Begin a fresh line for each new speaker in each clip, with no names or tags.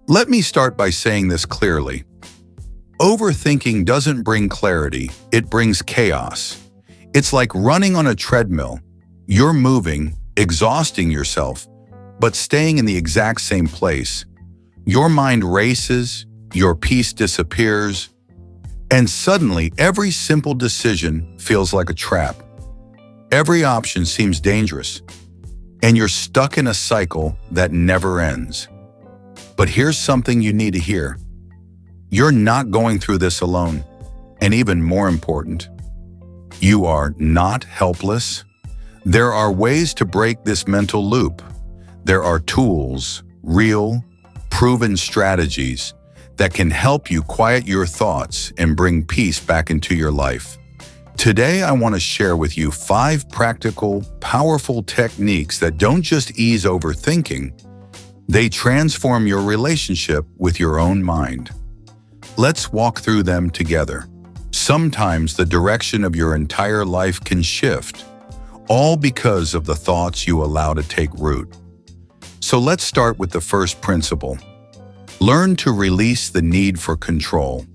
Let me start by saying this clearly. Overthinking doesn't bring clarity, it brings chaos. It's like running on a treadmill. You're moving, exhausting yourself, but staying in the exact same place. Your mind races, your peace disappears, and suddenly every simple decision feels like a trap. Every option seems dangerous, and you're stuck in a cycle that never ends. But here's something you need to hear. You're not going through this alone, and even more important, you are not helpless. There are ways to break this mental loop. There are tools, real, proven strategies that can help you quiet your thoughts and bring peace back into your life. Today, I want to share with you 5 practical, powerful techniques that don't just ease overthinking, they transform your relationship with your own mind. Let's walk through them together. Sometimes the direction of your entire life can shift, all because of the thoughts you allow to take root. So let's start with the first principle. Learn to release the need for control.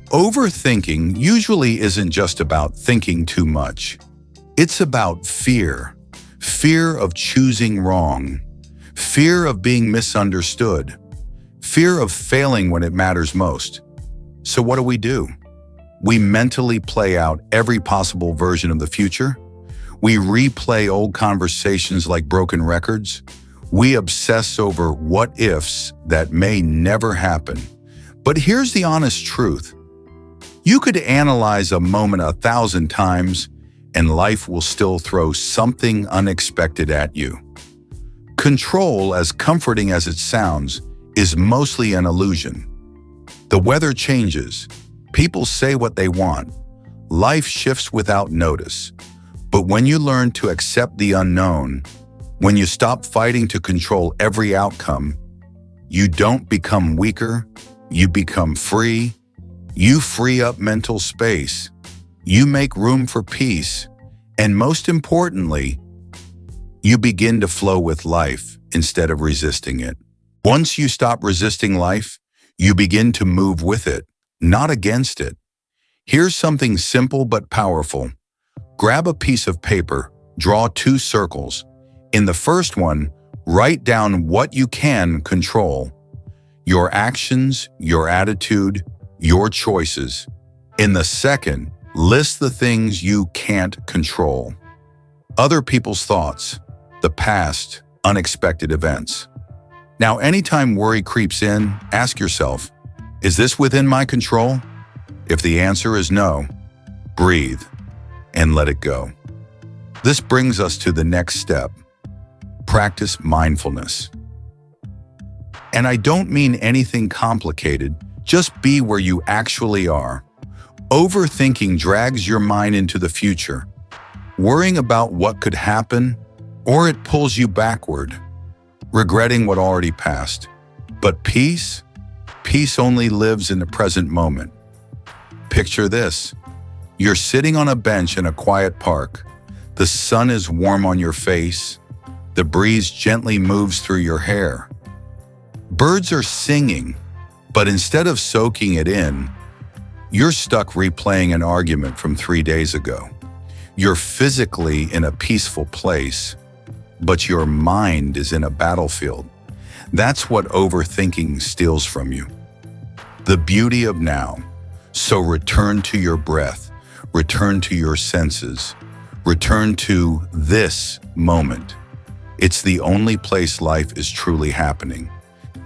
Overthinking usually isn't just about thinking too much. It's about fear. Fear of choosing wrong. Fear of being misunderstood. Fear of failing when it matters most. So what do? We mentally play out every possible version of the future. We replay old conversations like broken records. We obsess over what-ifs that may never happen. But here's the honest truth. You could analyze a moment 1,000 times, and life will still throw something unexpected at you. Control, as comforting as it sounds, is mostly an illusion. The weather changes. People say what they want. Life shifts without notice. But when you learn to accept the unknown, when you stop fighting to control every outcome, you don't become weaker, you become free. You free up mental space. You make room for peace. And most importantly, you begin to flow with life instead of resisting it. Once you stop resisting life, you begin to move with it, not against it. Here's something simple but powerful. Grab a piece of paper, draw 2 circles. In the first one, write down what you can control. Your actions, your attitude, your choices. In the second, list the things you can't control. Other people's thoughts, the past, unexpected events. Now, anytime worry creeps in, ask yourself, is this within my control? If the answer is no, breathe and let it go. This brings us to the next step. Practice mindfulness. And I don't mean anything complicated, just be where you actually are. Overthinking drags your mind into the future, worrying about what could happen, or it pulls you backward, regretting what already passed. But peace only lives in the present moment. Picture this. You're sitting on a bench in a quiet park. The sun is warm on your face. The breeze gently moves through your hair. Birds are singing, but instead of soaking it in, you're stuck replaying an argument from 3 days ago. You're physically in a peaceful place, but your mind is in a battlefield. That's what overthinking steals from you. The beauty of now. So return to your breath, return to your senses, return to this moment. It's the only place life is truly happening.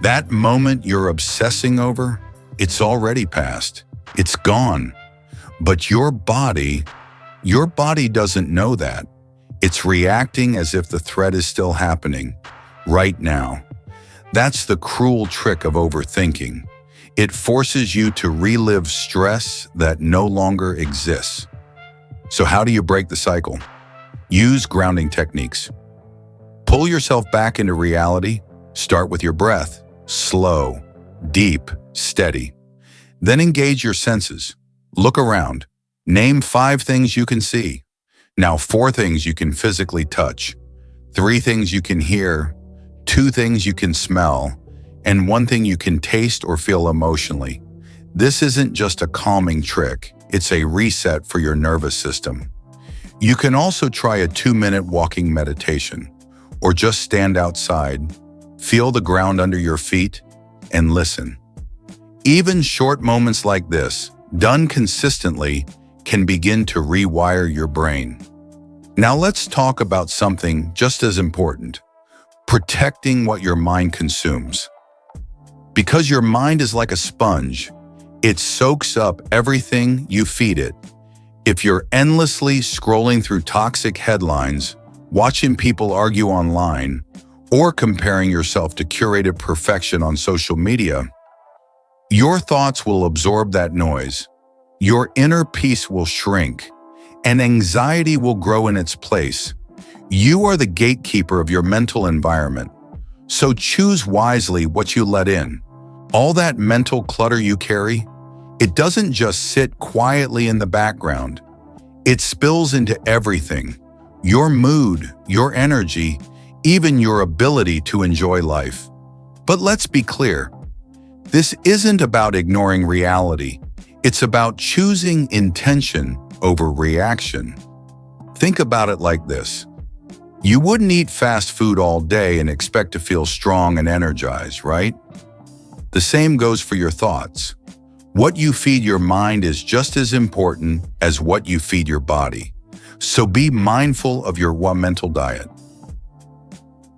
That moment you're obsessing over, it's already past. It's gone. But your body doesn't know that. It's reacting as if the threat is still happening, right now. That's the cruel trick of overthinking. It forces you to relive stress that no longer exists. So how do you break the cycle? Use grounding techniques. Pull yourself back into reality. Start with your breath. Slow, deep, steady. Then engage your senses. Look around. Name 5 things you can see. Now 4 things you can physically touch. 3 things you can hear. 2 things you can smell. and one thing you can taste or feel emotionally. This isn't just a calming trick, it's a reset for your nervous system. You can also try a 2-minute walking meditation, or just stand outside, feel the ground under your feet, and listen. Even short moments like this, done consistently, can begin to rewire your brain. Now let's talk about something just as important: protecting what your mind consumes. Because your mind is like a sponge, it soaks up everything you feed it. If you're endlessly scrolling through toxic headlines, watching people argue online, or comparing yourself to curated perfection on social media, your thoughts will absorb that noise. Your inner peace will shrink, and anxiety will grow in its place. You are the gatekeeper of your mental environment, so choose wisely what you let in. All that mental clutter you carry, it doesn't just sit quietly in the background. It spills into everything: your mood, your energy, even your ability to enjoy life. But let's be clear, this isn't about ignoring reality. It's about choosing intention over reaction. Think about it like this. You wouldn't eat fast food all day and expect to feel strong and energized, right? The same goes for your thoughts. What you feed your mind is just as important as what you feed your body. So be mindful of your mental diet.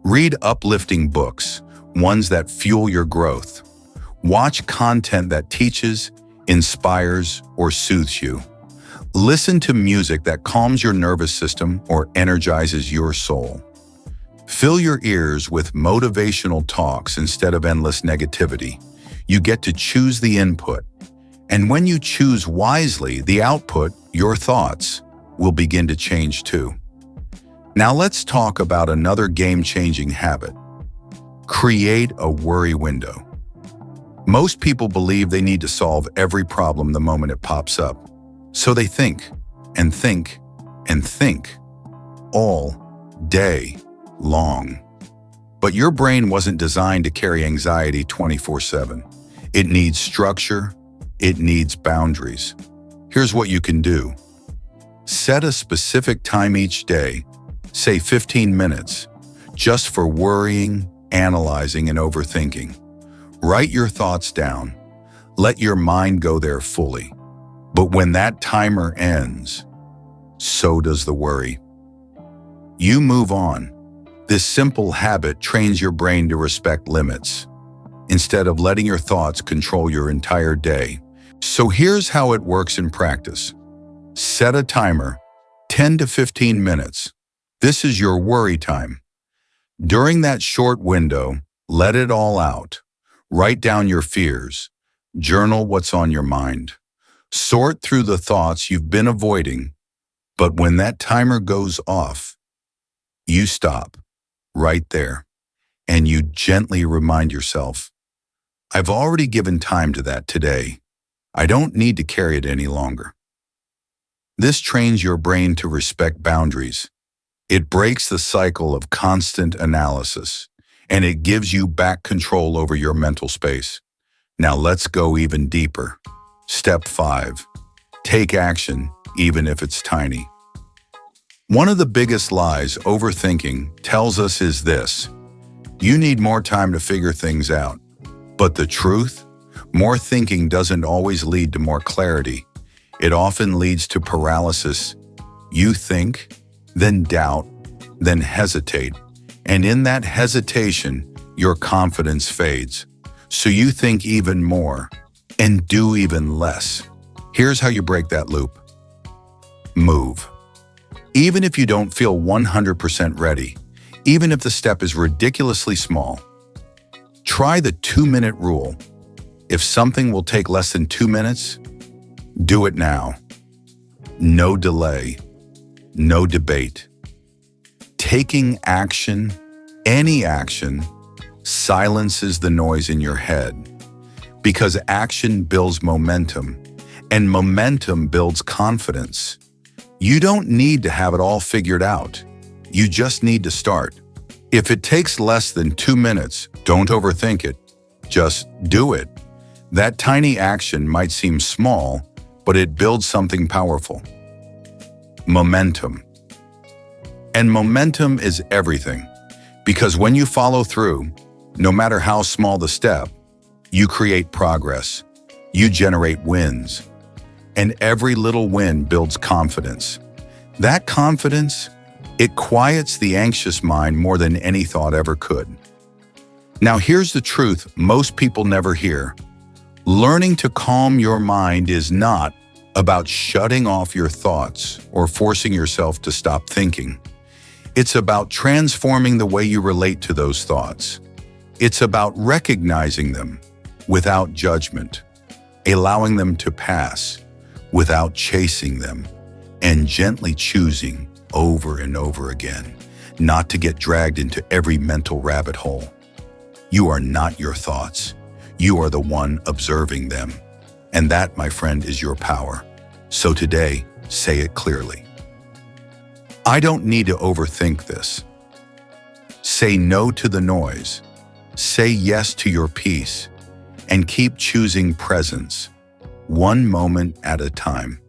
Read uplifting books, ones that fuel your growth. Watch content that teaches, inspires, or soothes you. Listen to music that calms your nervous system or energizes your soul. Fill your ears with motivational talks instead of endless negativity. You get to choose the input. And when you choose wisely, the output, your thoughts, will begin to change too. Now let's talk about another game-changing habit. Create a worry window. Most people believe they need to solve every problem the moment it pops up. So they think and think and think all day long. But your brain wasn't designed to carry anxiety 24/7. It needs structure. It needs boundaries. Here's what you can do. Set a specific time each day, say 15 minutes, just for worrying, analyzing, and overthinking. Write your thoughts down. Let your mind go there fully. But when that timer ends, so does the worry. You move on. This simple habit trains your brain to respect limits, instead of letting your thoughts control your entire day. So here's how it works in practice. Set a timer, 10 to 15 minutes. This is your worry time. During that short window, let it all out. Write down your fears. Journal what's on your mind. Sort through the thoughts you've been avoiding. But when that timer goes off, you stop right there, and you gently remind yourself, I've already given time to that today. I don't need to carry it any longer. This trains your brain to respect boundaries. It breaks the cycle of constant analysis, and it gives you back control over your mental space. Now let's go even deeper. Step 5. Take action, even if it's tiny. One of the biggest lies overthinking tells us is this: you need more time to figure things out. But the truth? More thinking doesn't always lead to more clarity. It often leads to paralysis. You think, then doubt, then hesitate. And in that hesitation, your confidence fades. So you think even more and do even less. Here's how you break that loop. Move. Even if you don't feel 100% ready, even if the step is ridiculously small, try the 2-minute rule. If something will take less than 2 minutes, do it now. No delay, no debate. Taking action, any action, silences the noise in your head, because action builds momentum, and momentum builds confidence. You don't need to have it all figured out. You just need to start. If it takes less than 2 minutes, don't overthink it. Just do it. That tiny action might seem small, but it builds something powerful. Momentum. And momentum is everything, because when you follow through, no matter how small the step, you create progress, you generate wins, and every little win builds confidence. That confidence, it quiets the anxious mind more than any thought ever could. Now here's the truth most people never hear. Learning to calm your mind is not about shutting off your thoughts or forcing yourself to stop thinking. It's about transforming the way you relate to those thoughts. It's about recognizing them without judgment, allowing them to pass without chasing them, and gently choosing over and over again not to get dragged into every mental rabbit hole. You are not your thoughts. You are the one observing them. And that, my friend, is your power. So today, say it clearly. I don't need to overthink this. Say no to the noise. Say yes to your peace. And keep choosing presence, one moment at a time.